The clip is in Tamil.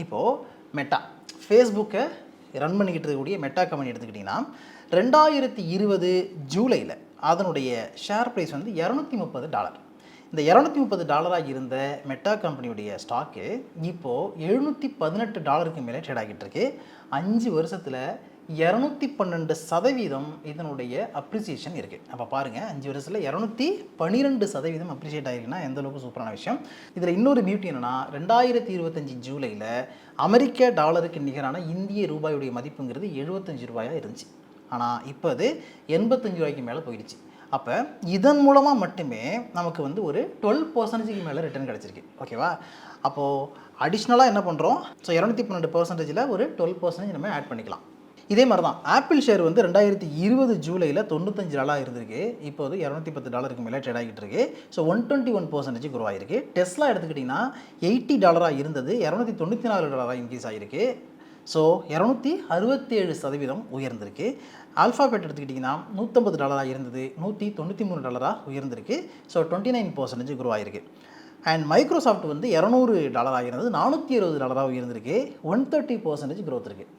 இப்போது மெட்டா ஃபேஸ்புக்கை ரன் பண்ணிக்கிட்டு இருக்கக்கூடிய மெட்டா கம்பெனி எடுத்துக்கிட்டிங்கன்னா 2020 ஜூலையில் அதனுடைய ஷேர் ப்ரைஸ் வந்து $230. இந்த $230 இருந்த மெட்டா கம்பெனியுடைய ஸ்டாக்கு இப்போது $718 மேலே ட்ரேட் ஆகிட்டு இருக்கு. 5 வருஷத்தில் 212% இதனுடைய அப்ரிசியேஷன் இருக்குது. அப்போ பாருங்கள், 5 வருஷத்தில் 212% அப்ரிஷியேட் ஆகிருக்குன்னா எந்த அளவுக்கு சூப்பரான விஷயம். இதில் இன்னொரு பியூட்டி என்னென்னா 2025 ஜூலையில் அமெரிக்க டாலருக்கு நிகரான இந்திய ரூபாயுடைய மதிப்புங்கிறது $75 இருந்துச்சு. ஆனால் இப்போ அது $85 மேலே போயிடுச்சு. அப்போ இதன் மூலமாக மட்டுமே நமக்கு வந்து ஒரு 12% மேலே ரிட்டர்ன் கிடச்சிருக்கு. ஓகேவா? அப்போது அடிஷ்னலாக என்ன பண்ணுறோம்? ஸோ 212%ல் ஒரு 12% நம்ம ஆட் பண்ணிக்கலாம். இதே மாதிரி தான் ஆப்பிள் ஷேர் வந்து 2020 ஜூலையில் $95 இருந்திருக்கு. இப்போது $210 மேலே ட்ரேட் ஆகிட்டு இருக்கு. ஸோ 121% குரோ ஆகிருக்கு. டெஸ்லா எடுத்துக்கிட்டிங்கன்னா $80 இருந்தது, $294 இன்க்ரீஸ் ஆகிருக்கு. ஸோ 267% உயர்ந்திருக்கு. ஆல்ஃபாபெட் எடுத்துக்கிட்டிங்கன்னா $150 இருந்தது, $193 உயர்ந்திருக்கு. ஸோ 29% குரோ ஆகிருக்கு. அண்ட் மைக்ரோசாஃப்ட் வந்து $200 இருந்தது, $460 உயர்ந்திருக்கு. 130% growth இருக்குது.